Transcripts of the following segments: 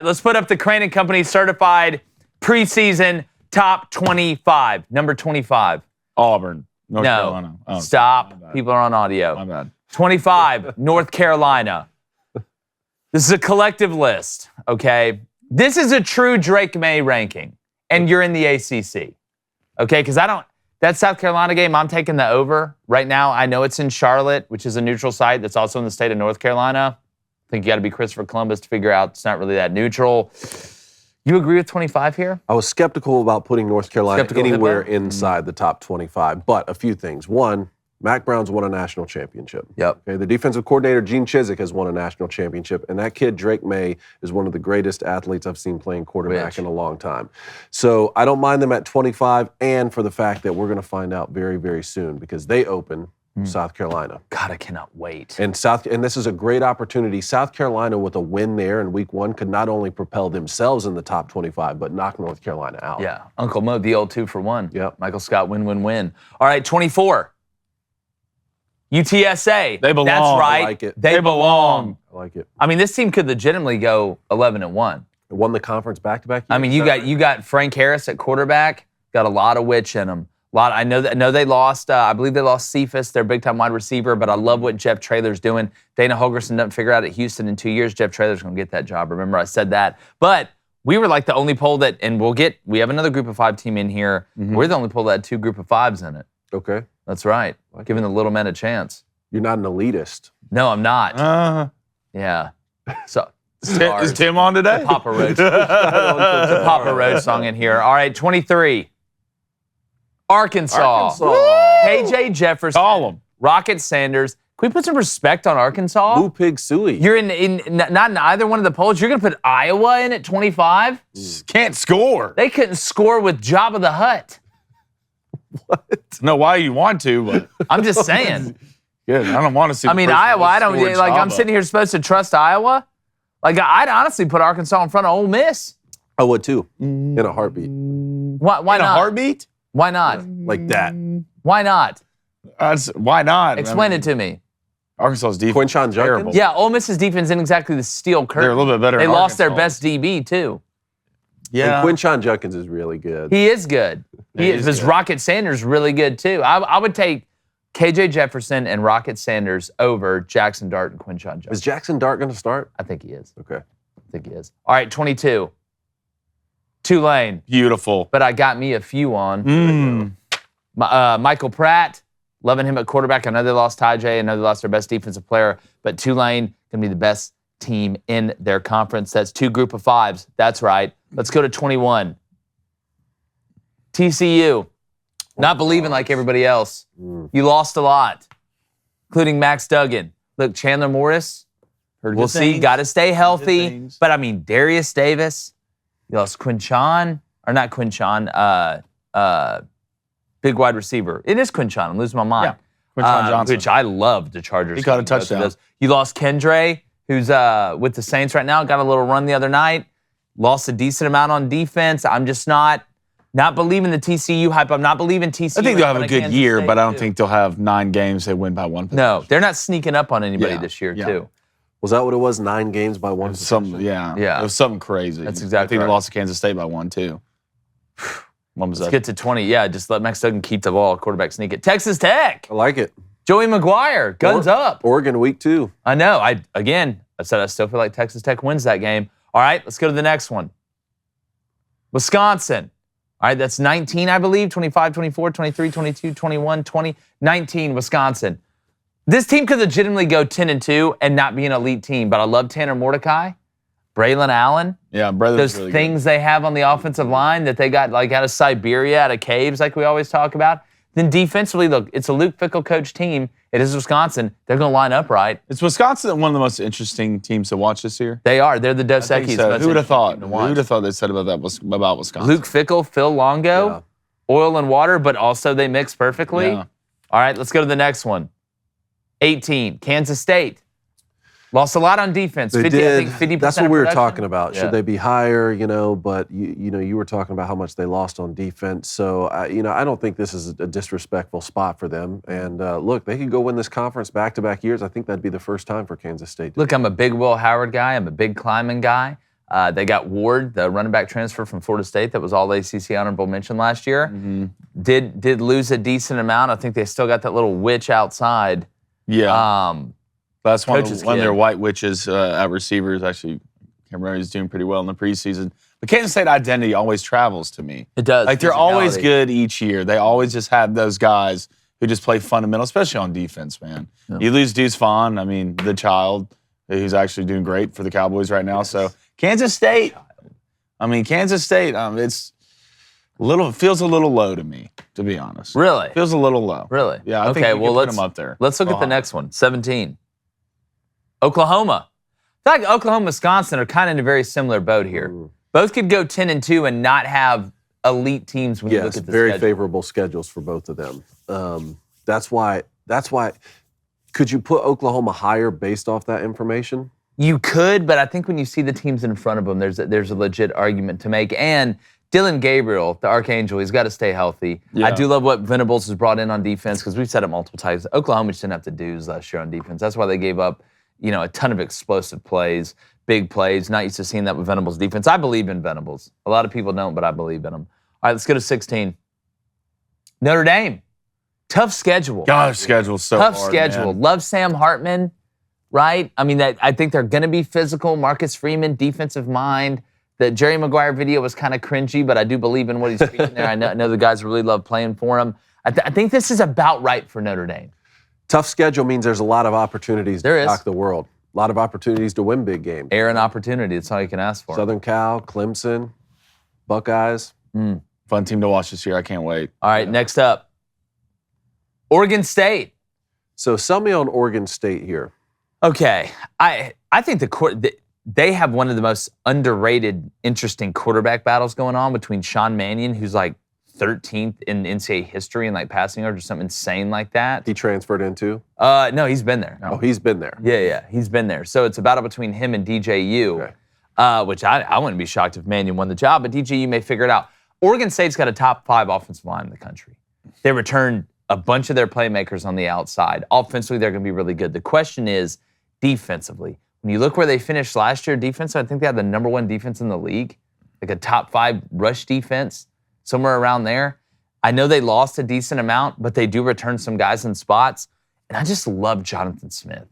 Let's put up the Crane and Company certified preseason top 25. Number 25. Auburn, North Carolina. Oh, stop. People are on audio. My bad. 25, North Carolina. This is a collective list, okay? This is a true Drake May ranking, and you're in the ACC, okay? Because that South Carolina game, I'm taking the over right now. I know it's in Charlotte, which is a neutral site that's also in the state of North Carolina. I think you got to be Christopher Columbus to figure out it's not really that neutral. You agree with 25 here? I was skeptical about putting North Carolina anywhere inside the top 25, but a few things. One, Mac Brown's won a national championship. Yep. Okay, the defensive coordinator, Gene Chizik, has won a national championship, and that kid, Drake May, is one of the greatest athletes I've seen playing quarterback in a long time. So I don't mind them at 25, and for the fact that we're going to find out very, very soon, because they open South Carolina. God, I cannot wait. And this is a great opportunity. South Carolina, with a win there in week 1, could not only propel themselves in the top 25, but knock North Carolina out. Yeah, Uncle Mo, the old 2-for-1. Yep. Michael Scott, win. All right, 24. UTSA. They belong. That's right. I like it. They belong. I like it. I mean, this team could legitimately go 11-1. They won the conference back-to-back years. I mean, you got Frank Harris at quarterback. Got a lot of witch in them. I know they lost. I believe they lost Cephas, their big-time wide receiver. But I love what Jeff Traylor's doing. Dana Holgerson doesn't figure out at Houston in 2 years. Jeff Traylor's going to get that job. Remember, I said that. But we were like the only poll that, and we have another Group of 5 team in here. Mm-hmm. We're the only poll that had 2 Group of 5s in it. Okay. That's right. Giving the little men a chance. You're not an elitist. No, I'm not. Yeah. So is Tim on today? The Papa Roach. The Papa Roach song in here. All right, 23. Arkansas. KJ Jefferson. Call him. Rocket Sanders. Can we put some respect on Arkansas? Blue Pig Suey. You're not in either one of the polls. You're going to put Iowa in at 25? Can't score. They couldn't score with Jabba the Hutt. What? No, why you want to, but I'm just saying. Good. I don't want to see. I mean, Iowa. I don't like. I'm sitting here supposed to trust Iowa. Like, I'd honestly put Arkansas in front of Ole Miss. I would too, in a heartbeat. Why not? In a heartbeat? Why not? Like that. Why not? Why not? Explain it to me. Arkansas's defense. Quinshon Judkins? Yeah, Ole Miss's defense isn't exactly the steel curtain. They're a little bit better. They than lost their Arkansas. best DB too. Yeah. And Quinshon Judkins is really good. He is good. He is. Because Rocket Sanders really good too. I would take KJ Jefferson and Rocket Sanders over Jackson Dart and Quinshon Judkins. Is Jackson Dart going to start? I think he is. Okay. I think he is. All right, 22. Tulane. Beautiful. But I got me a few on. Michael Pratt. Loving him at quarterback. I know they lost Ty J. I know they lost their best defensive player. But Tulane going to be the best team in their conference. That's 2 Group of 5s. That's right. Let's go to 21. TCU. Not believing like everybody else. You lost a lot, including Max Duggan. Look, Chandler Morris, we'll see. Got to stay healthy. But, I mean, Darius Davis. You lost Quinshon. Or not Quinshon. Big wide receiver. It is Quinshon. I'm losing my mind. Yeah. Quinshon Johnson. Which I love the Chargers. He caught a touchdown. You lost Kendre, who's with the Saints right now. Got a little run the other night. Lost a decent amount on defense. I'm just not believing the TCU hype. I'm not believing TCU. I think they'll have a good year, State, but I don't think they'll have 9 games they win by 1 possession. No, they're not sneaking up on anybody this year, too. Was that what it was? 9 games by 1 possession? Yeah. It was something crazy. That's exactly I think right. they lost to Kansas State by 1, too. Let's get to 20. Yeah, just let Max Duggan keep the ball. Quarterback sneak it. Texas Tech. I like it. Joey McGuire. Guns up. Oregon week 2. I know. I said I still feel like Texas Tech wins that game. All right, let's go to the next one. Wisconsin. All right, that's 19, I believe. 25, 24, 23, 22, 21, 20, 19, Wisconsin. This team could legitimately go 10-2 and not be an elite team, but I love Tanner Mordecai, Braylon Allen. Yeah, those really things they have on the offensive line that they got like out of Siberia, out of caves, like we always talk about. Then defensively, look, it's a Luke Fickell coach team. It is Wisconsin. They're going to line up right. Is Wisconsin one of the most interesting teams to watch this year? They are. They're the Dos Equis. So. Who would have thought? Who would have thought they said about Wisconsin? Luke Fickell, Phil Longo, oil and water, but also they mix perfectly. Yeah. All right, let's go to the next one. 18, Kansas State. Lost a lot on defense. They 50, did. I think 50% That's what of we were production. talking about. Yeah. Should they be higher? But you were talking about how much they lost on defense. So I don't think this is a disrespectful spot for them. And look, they could go win this conference back-to-back years. I think that'd be the first time for Kansas State. Look, I'm a big Will Howard guy. I'm a big Kleiman guy. They got Ward, the running back transfer from Florida State that was all ACC honorable mention last year. Mm-hmm. Did lose a decent amount. I think they still got that little witch outside. Yeah. That's one of kid. their white witches at receivers. Actually, can't remember, he's doing pretty well in the preseason. But Kansas State identity always travels to me. It does. Like, they're always good each year. They always just have those guys who just play fundamental, especially on defense, man. Yeah. You lose Deuce Vaughn, I mean, the child, who's actually doing great for the Cowboys right now. Yes. So Kansas State, it's feels a little low to me, to be honest. Really? Feels a little low. Really? Yeah, I think you can put them up there. Let's look at the next one, 17. Oklahoma. I feel like Oklahoma and Wisconsin are kind of in a very similar boat here. Both could go 10-2 and not have elite teams when you look at the very schedule. Favorable schedules for both of them. That's why. Could you put Oklahoma higher based off that information? You could, but I think when you see the teams in front of them, there's a legit argument to make. And Dylan Gabriel, the Archangel, he's got to stay healthy. Yeah. I do love what Venables has brought in on defense because we've said it multiple times. Oklahoma just didn't have to do last year on defense. That's why they gave up, a ton of explosive plays, big plays. Not used to seeing that with Venables' defense. I believe in Venables. A lot of people don't, but I believe in him. All right, let's go to 16. Notre Dame. Tough schedule. Gosh, schedule's so tough hard, schedule. Man. Love Sam Hartman, right? I mean, I think they're going to be physical. Marcus Freeman, defensive mind. The Jerry Maguire video was kind of cringy, but I do believe in what he's speaking there. I know the guys really love playing for him. I think this is about right for Notre Dame. Tough schedule means there's a lot of opportunities to shock the world. A lot of opportunities to win big games. Air and opportunity. That's all you can ask for. Southern Cal, Clemson, Buckeyes. Fun team to watch this year. I can't wait. All right, next up. Oregon State. So sell me on Oregon State here. Okay. I think they have one of the most underrated, interesting quarterback battles going on between Sean Mannion, who's like 13th in NCAA history and like passing yards or something insane like that. He transferred into? No, he's been there. Oh, he's been there. Yeah, he's been there. So it's a battle between him and DJU, which I wouldn't be shocked if Mannion won the job, but DJU may figure it out. Oregon State's got a top 5 offensive line in the country. They returned a bunch of their playmakers on the outside. Offensively, they're going to be really good. The question is defensively. When you look where they finished last year, defense, I think they had the number 1 defense in the league, like a top 5 rush defense, somewhere around there. I know they lost a decent amount, but they do return some guys in spots. And I just love Jonathan Smith.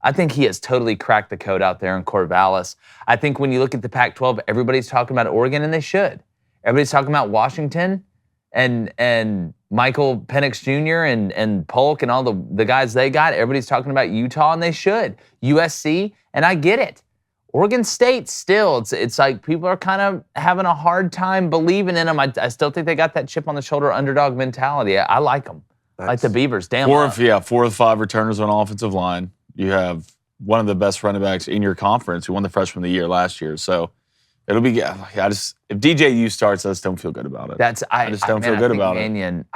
I think he has totally cracked the code out there in Corvallis. I think when you look at the Pac-12, everybody's talking about Oregon, and they should. Everybody's talking about Washington and Michael Penix Jr. and Polk and all the guys they got. Everybody's talking about Utah, and they should. USC, and I get it. Oregon State still, it's like people are kind of having a hard time believing in them. I still think they got that chip on the shoulder underdog mentality. I like them. I like the Beavers. Damn. 4 of 5 returners on offensive line. You have one of the best running backs in your conference who won the freshman of the year last year. So it'll be, if DJU starts, I just don't feel good about it. I just don't feel good about it.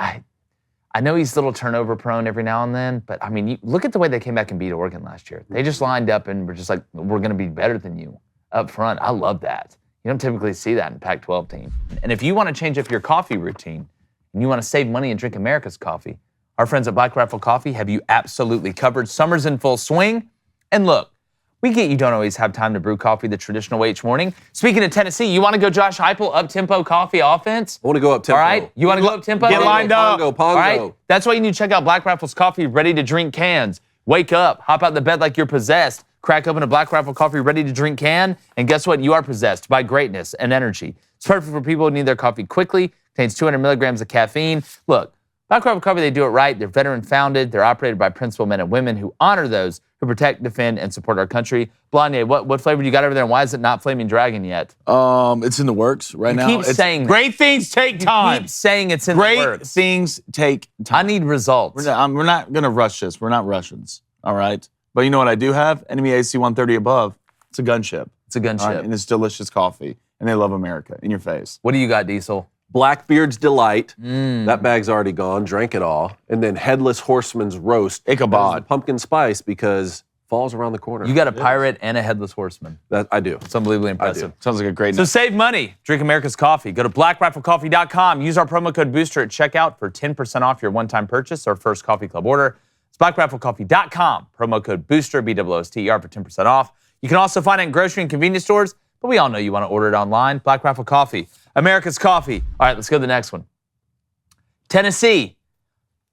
I know he's a little turnover prone every now and then, but I mean, look at the way they came back and beat Oregon last year. They just lined up and were just like, we're going to be better than you up front. I love that. You don't typically see that in a Pac-12 team. And if you want to change up your coffee routine and you want to save money and drink America's coffee, our friends at Black Rifle Coffee have you absolutely covered. Summer's in full swing. And look, we get you don't always have time to brew coffee the traditional way each morning. Speaking of Tennessee, you want to go Josh Heupel up-tempo coffee offense? I want to go up-tempo. All right? You want to go up-tempo? Get lined up. Pongo. All right? That's why you need to check out Black Rifle's Coffee, ready-to-drink cans. Wake up, hop out the bed like you're possessed, crack open a Black Rifle Coffee ready-to-drink can, and guess what? You are possessed by greatness and energy. It's perfect for people who need their coffee quickly. Contains 200 milligrams of caffeine. Look, Black Rifle Coffee, they do it right. They're veteran-founded. They're operated by principled men and women who honor those who protect, defend, and support our country. Blondie, what flavor do you got over there, and why is it not Flaming Dragon yet? It's in the works right now. Keep saying great things take time. Keep saying it's in the works. Great things take time. I need results. We're not going to rush this. We're not Russians, all right? But you know what I do have? Enemy AC 130 above. It's a gunship. It's a gunship. Right? And it's delicious coffee. And they love America in your face. What do you got, Diesel? Blackbeard's Delight. That bag's already gone. Drank it all. And then Headless Horseman's Roast. Ichabod. Pumpkin spice because fall's around the corner. You got a pirate and a headless horseman. That I do. It's unbelievably impressive. Sounds like a great So save money. Drink America's coffee. Go to blackriflecoffee.com. Use our promo code BOOSTER at checkout for 10% off your one-time purchase or first coffee club order. It's blackriflecoffee.com. Promo code BOOSTER, BOOSTER, for 10% off. You can also find it in grocery and convenience stores. but we all know you want to order it online. Black Rifle Coffee, America's coffee. All right, let's go to the next one. Tennessee.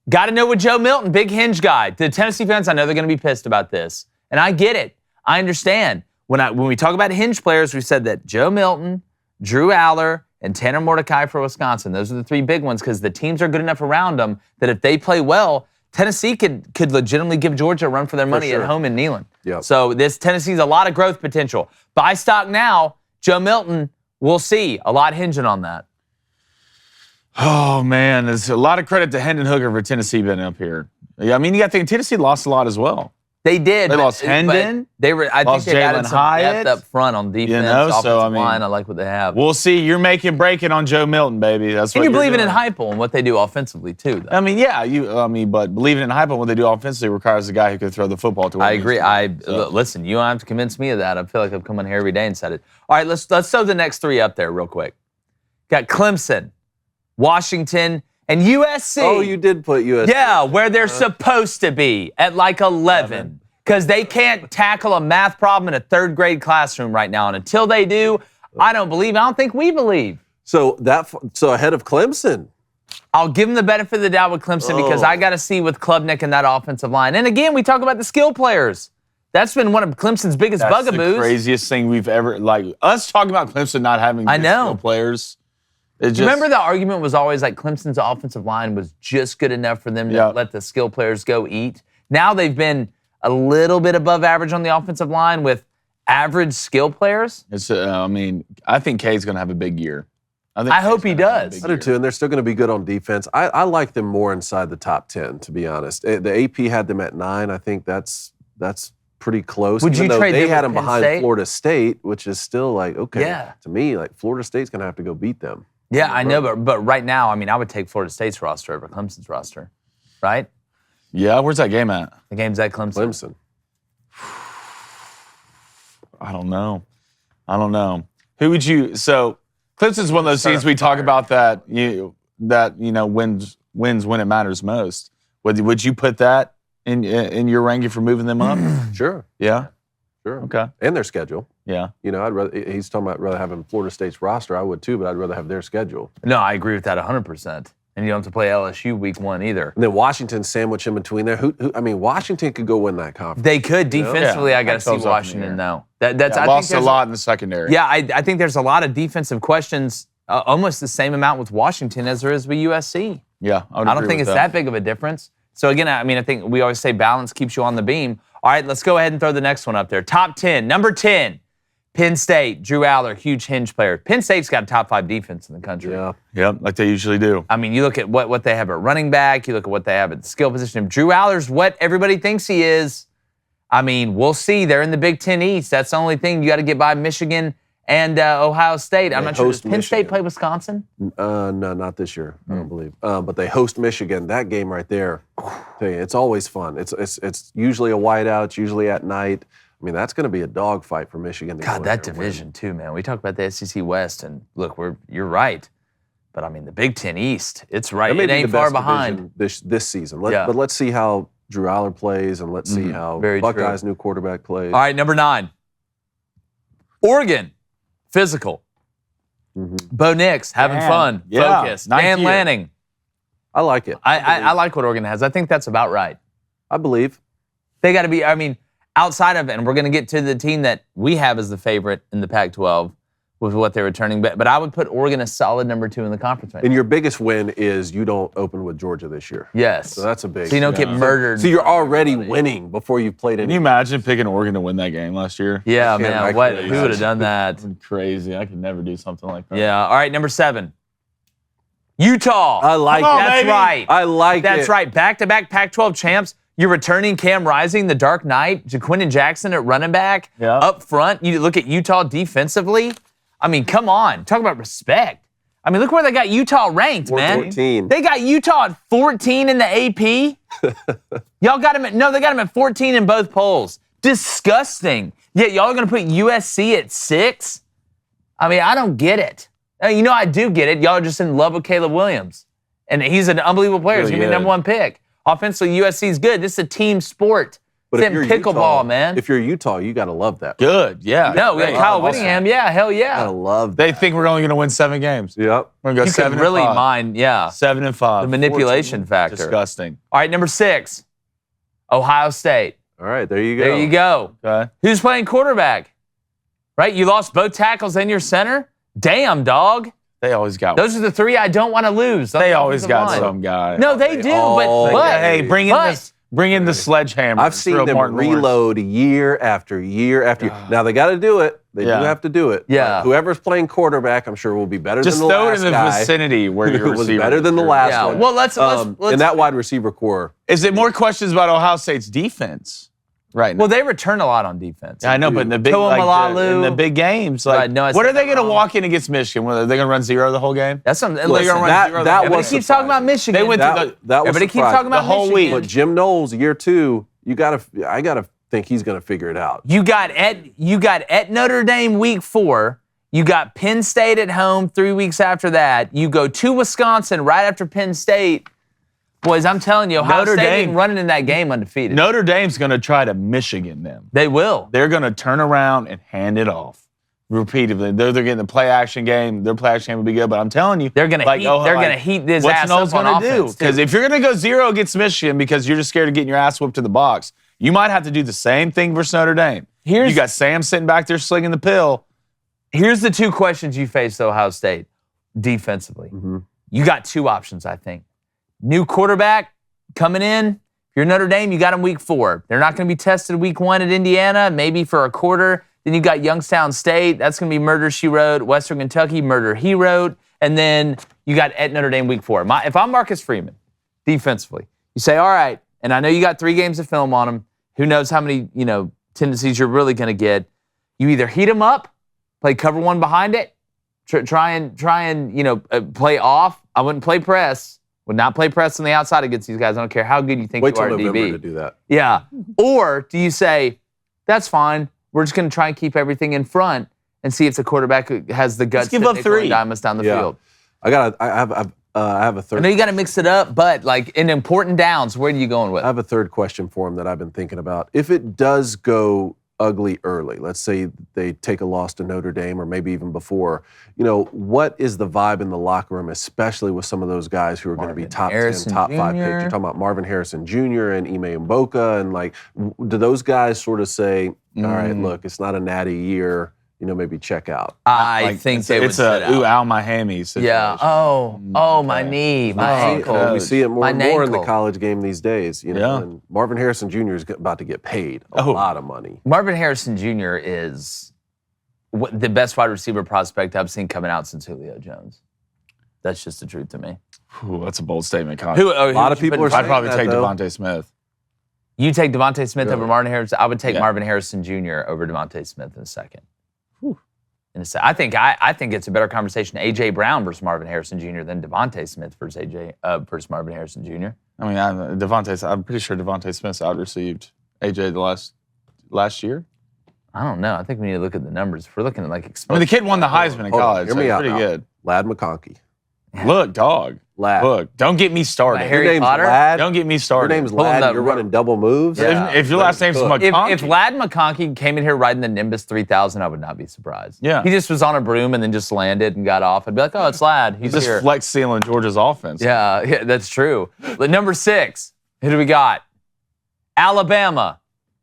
Got to know what Joe Milton, big hinge guy. The Tennessee fans, I know they're going to be pissed about this. And I get it. I understand. When we talk about hinge players, we said that Joe Milton, Drew Aller, and Tanner Mordecai for Wisconsin. Those are the 3 big ones because the teams are good enough around them that if they play well, Tennessee could legitimately give Georgia a run for their money at home in Neyland. Yep. So Tennessee's a lot of growth potential. Buy stock now. Joe Milton, we'll see. A lot hinging on that. Oh, man. There's a lot of credit to Hendon Hooker for Tennessee being up here. Yeah, I mean, you got to think Tennessee lost a lot as well. They did. They lost Hendon. I think they added some Hyatt, depth up front on defense, offensive line. I like what they have. We'll see. You're breaking on Joe Milton, baby. That's what you're doing. believing in Heupel and what they do offensively too. Though. I mean, yeah. But believing in Heupel and what they do offensively requires a guy who can throw the football to. I agree. Listen. You don't have to convince me of that. I feel like I've come on here every day and said it. All right, let's throw the next 3 up there real quick. Got Clemson, Washington, and USC. Oh, you did put USC. Yeah, where they're supposed to be at like 11. Because they can't tackle a math problem in a 3rd grade classroom right now. And until they do, I don't think we believe. So ahead of Clemson. I'll give them the benefit of the doubt with Clemson because I got to see with Klubnik and that offensive line. And again, we talk about the skill players. That's been one of Clemson's biggest bugaboos. That's the craziest thing we've ever, us talking about Clemson not having skill players. Remember the argument was always like Clemson's offensive line was just good enough for them to let the skill players go eat. Now they've been a little bit above average on the offensive line with average skill players. I think K's going to have a big year. I hope he does. I do too, and they're still going to be good on defense. I like them more inside the top 10, to be honest. The AP had them at 9. I think that's pretty close. Would you trade they had them Penn behind State? Florida State, which is still like, okay, Yeah. to me, like Florida State's going to have to go beat them. Yeah, I know, but right now, I would take Florida State's roster over Clemson's roster, right? Yeah, where's that game at? The game's at Clemson. I don't know. Who would you? So Clemson's one of those teams we talk about that wins when it matters most. Would you put that in your ranking for moving them up? Sure. Yeah. Sure. Okay. And their schedule. Yeah. I'd rather. He's talking about rather having Florida State's roster. I would too, but I'd rather have their schedule. No, I agree with that 100%. And you don't have to play LSU week 1 either. And then Washington sandwich in between there. Washington could go win that conference. They could. Defensively, I got to see Washington, though. I lost a lot in the secondary. Yeah, I think there's a lot of defensive questions, almost the same amount with Washington as there is with USC. Yeah, I don't think it's that big of a difference. So again, I think we always say balance keeps you on the beam. All right, let's go ahead and throw the next one up there. Top 10, number 10. Penn State, Drew Aller, huge hinge player. Penn State's got a top 5 defense in the country. Yeah. Yep, like they usually do. You look at what they have at running back, you look at what they have at the skill position. Drew Aller's what everybody thinks he is. We'll see. They're in the Big Ten East. That's the only thing. You got to get by Michigan and Ohio State. I'm not sure. Does Penn State play Wisconsin? No, not this year. I don't believe. But they host Michigan. That game right there, it's always fun. It's usually a whiteout. It's usually at night. That's going to be a dogfight for Michigan. God, that division too, man. We talk about the SEC West, and look, you're right. But the Big Ten East, it's right. It ain't far behind this season. But let's see how Drew Aller plays, and let's see how Buckeyes' new quarterback plays. All right, number 9. Oregon, physical. Bo Nix, having fun, focused. Dan Lanning. I like it. I like what Oregon has. I think that's about right. I believe. They got to be, outside of it, and we're going to get to the team that we have as the favorite in the Pac-12 with what they're returning. But I would put Oregon a solid number 2 in the conference right now. And your biggest win is you don't open with Georgia this year. Yes. So that's a big. So you don't get murdered. So you're already winning before you've played any. Can you imagine picking Oregon to win that game last year? Yeah, man. Who would have done that? Crazy. I could never do something like that. Yeah. All right, number 7. Utah. I like it. That's baby. right. I like That's it. That's right. Back-to-back Pac-12 champs. You're returning Cam Rising, the Dark Knight, Jaquindon Jackson at running back. Yeah. Up front, you look at Utah defensively. Come on. Talk about respect. Look where they got Utah ranked, man. 14. They got Utah at 14 in the AP. Y'all got them they got them at 14 in both polls. Disgusting. Yet y'all are going to put USC at 6? I don't get it. I do get it. Y'all are just in love with Caleb Williams. And he's an unbelievable player. He's going to be the number 1 pick. Offensively, USC is good. This is a team sport. But It's in pickleball, man. If you're Utah, you got to love that. Good, yeah. No, we got Kyle Whittingham. Yeah, hell yeah. I love that. They think we're only going to win 7 games. Yep. We're going to go You 7 can and really 5. mind, yeah. 7 and 5. The manipulation factor. Disgusting. All right, number 6, Ohio State. All right, there you go. There you go. Okay. Who's playing quarterback? Right? You lost both tackles and your center? Damn, dog. They always got Those are the 3 I don't want to lose. They always got some guy. No, they do, but hey, bring in the sledgehammer. I've seen them reload year after year after year. Now, they got to do it. They do have to do it. Yeah. But whoever's playing quarterback, I'm sure will be better Just than the last throw it in the vicinity where your was receiver better than the last one. Well, let's and that wide receiver core. Is it more questions about Ohio State's defense right now? Well, they return a lot on defense. I know, but in the big in the big games, like, what are they going to walk in against Michigan? Are they going to run 0 the whole game? That's something. Everybody keeps talking about Michigan. They went everybody keeps talking about the whole week. But Jim Knowles, year 2, I gotta think he's going to figure it out. You got at Notre Dame week 4. You got Penn State at home 3 weeks after that. You go to Wisconsin right after Penn State. Boys, I'm telling you, Ohio State ain't running in that game undefeated. Notre Dame's going to try to Michigan them. They will. They're going to turn around and hand it off repeatedly. They're getting the play action game. Their play action game will be good, but I'm telling you, they're going to heat this ass up on offense. Because if you're going to go 0 against Michigan because you're just scared of getting your ass whipped to the box, you might have to do the same thing versus Notre Dame. You got Sam sitting back there slinging the pill. Here's the 2 questions you face Ohio State defensively. Mm-hmm. You got 2 options, I think. New quarterback coming in. If you're Notre Dame, you got him week 4. They're not going to be tested week 1 at Indiana, maybe for a quarter. Then you got Youngstown State. That's going to be murder, she wrote. Western Kentucky, murder, he wrote. And then you got at Notre Dame week 4. If I'm Marcus Freeman, defensively, you say, all right, and I know you got 3 games of film on him. Who knows how many, tendencies you're really going to get. You either heat him up, play cover 1 behind it, try and play off. I wouldn't play press. Would not play press on the outside against these guys. I don't care how good you think you are at DB. Wait till November to do that. Yeah. Or do you say, that's fine. We're just going to try and keep everything in front and see if the quarterback has the guts to give up 3 diamonds down the field. I have a third. I know you got to mix it up, but like in important downs, where are you going with? I have a third question for him that I've been thinking about. If it does go ugly early, let's say they take a loss to Notre Dame or maybe even before, what is the vibe in the locker room, especially with some of those guys who are going to be top 10, top 5 picks? You're talking about Marvin Harrison Jr. and Ime Mboka, and do those guys sort of say, all right, look, it's not a natty year, maybe check out? I think it's a ooh, ow, my hammy situation. Yeah. Oh, my knee, my ankle. We see it more and more in the college game these days. And Marvin Harrison Jr. is about to get paid a lot of money. Marvin Harrison Jr. is the best wide receiver prospect I've seen coming out since Julio Jones. That's just the truth to me. Ooh, that's a bold statement, Con. A lot of people are saying I'd probably that, take though. Devontae Smith. You take Devontae Smith over Marvin Harrison? I would take Marvin Harrison Jr. over Devontae Smith in a second. I think it's a better conversation. A.J. Brown versus Marvin Harrison Jr. than Devontae Smith versus Marvin Harrison Jr. I mean, I'm pretty sure Devontae Smith out-received A.J. the last year. I don't know. I think we need to look at the numbers. If we're looking at the kid won the Heisman in college. Hear me out. Pretty good. Lad McConkey. Look, dog. Lad. Look, don't get me started. Harry Potter? Lad. Don't get me started. Your name's Lad. You're running double moves. Yeah. If your last name's McConkey. If Lad McConkey came in here riding the Nimbus 3000, I would not be surprised. Yeah. He just was on a broom and then just landed and got off. I'd be like, oh, it's Lad. He's just here. flex sealing Georgia's offense. Yeah, that's true. But number 6, who do we got? Alabama.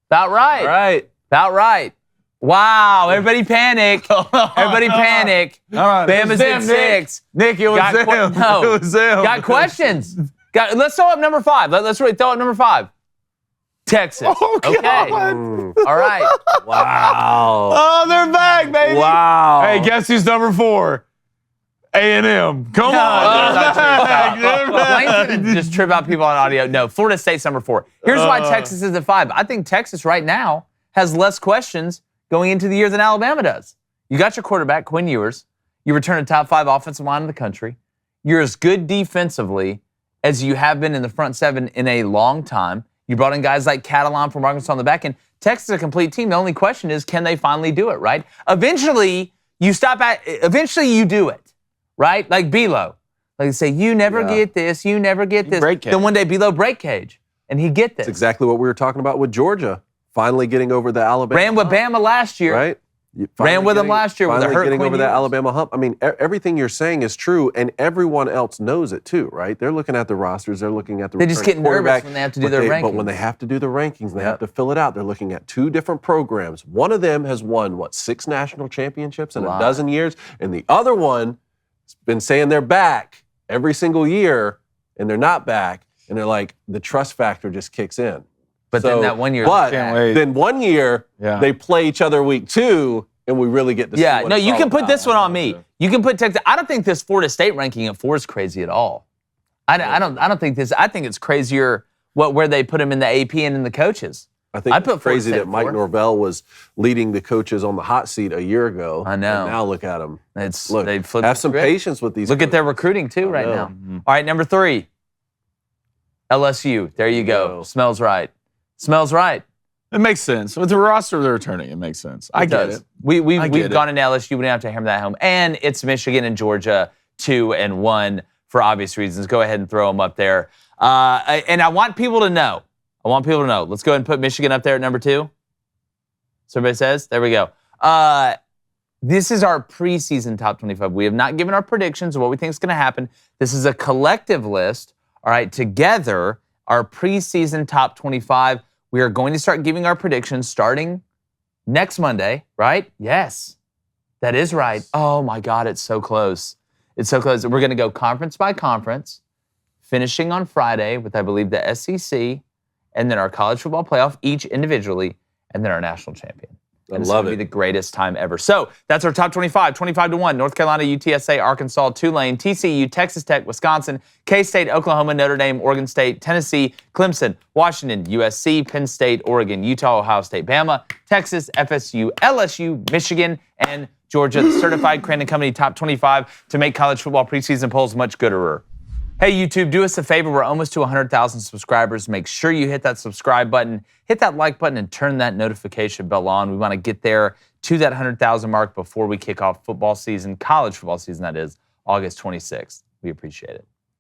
About right. About right. Wow, everybody panic. Everybody panic. Bama's at 6. Nick, it was them. It was them. Got questions. Let's throw up number 5. Let's really throw up number 5. Texas. Oh, okay. God. All right. Wow. Oh, they're back, baby. Wow. Hey, guess who's number 4? A&M. Come on. Blaine's going to just trip out people on audio. No, Florida State's number 4. Here's why Texas is at 5. I think Texas right now has less questions going into the year than Alabama does. You got your quarterback, Quinn Ewers. You return a top 5 offensive line in the country. You're as good defensively as you have been in the front 7 in a long time. You brought in guys like Catalan from Arkansas on the back end. Texas is a complete team. The only question is, can they finally do it, right? Eventually, you do it, right? Like Belo. Like they say, you never get this, you never get this. Break cage. Then one day, Belo break cage. and he'd get this. It's exactly what we were talking about with Georgia. Finally getting over the Alabama Ran with Bama last year. Right? Ran with them last year with the hurt getting Quinn over that Ewers. Alabama hump. I mean, everything you're saying is true, and everyone else knows it too, right? They're looking at the rosters. They're looking at the They just get nervous when they have to do their rankings. But when they have to do the rankings, and they have to fill it out. They're looking at 2 different programs. One of them has won, 6 national championships in a dozen years, and the other one has been saying they're back every single year, and they're not back, and they're like, the trust factor just kicks in. But then that 1 year, then 1 year, they play each other week 2, and we really get to see what no, it's you all can put about. this one on me. You can put Texas. I don't think this Florida State ranking at 4 is crazy at all. I don't think this. I think it's crazier where they put him in the AP and in the coaches. I think put it's crazy Florida that Mike State Norvell was leading the coaches on the hot seat a year ago. I know. And now look at them. Look, they flipped have the some script. patience with these. Look at their coaches. recruiting too right now. Mm-hmm. All right, number 3, LSU. There you go. Smells right. Smells right. It makes sense. With the roster they're returning, it makes sense. I get it. We've gone into LSU. We don't have to hammer that home. And it's Michigan and Georgia 2 and 1 for obvious reasons. Go ahead and throw them up there. And I want people to know. Let's go ahead and put Michigan up there at number 2. So everybody says, there we go. This is our preseason top 25. We have not given our predictions of what we think is going to happen. This is a collective list. All right, together, our preseason top 25. We are going to start giving our predictions starting next Monday, right? Yes, that is right. Oh my God, it's so close. It's so close. We're going to go conference by conference, finishing on Friday with, I believe, the SEC, and then our college football playoff, each individually, and then our national champion. I And love it's going it. to be the greatest time ever. So that's our top 25, 25-1. North Carolina, UTSA, Arkansas, Tulane, TCU, Texas Tech, Wisconsin, K-State, Oklahoma, Notre Dame, Oregon State, Tennessee, Clemson, Washington, USC, Penn State, Oregon, Utah, Ohio State, Bama, Texas, FSU, LSU, Michigan, and Georgia. The certified Crandon Company top 25 to make college football preseason polls much gooder. Hey, YouTube, do us a favor. We're almost to 100,000 subscribers. Make sure you hit that subscribe button, hit that like button, and turn that notification bell on. We want to get there to that 100,000 mark before we kick off football season, college football season, that is, August 26th. We appreciate it.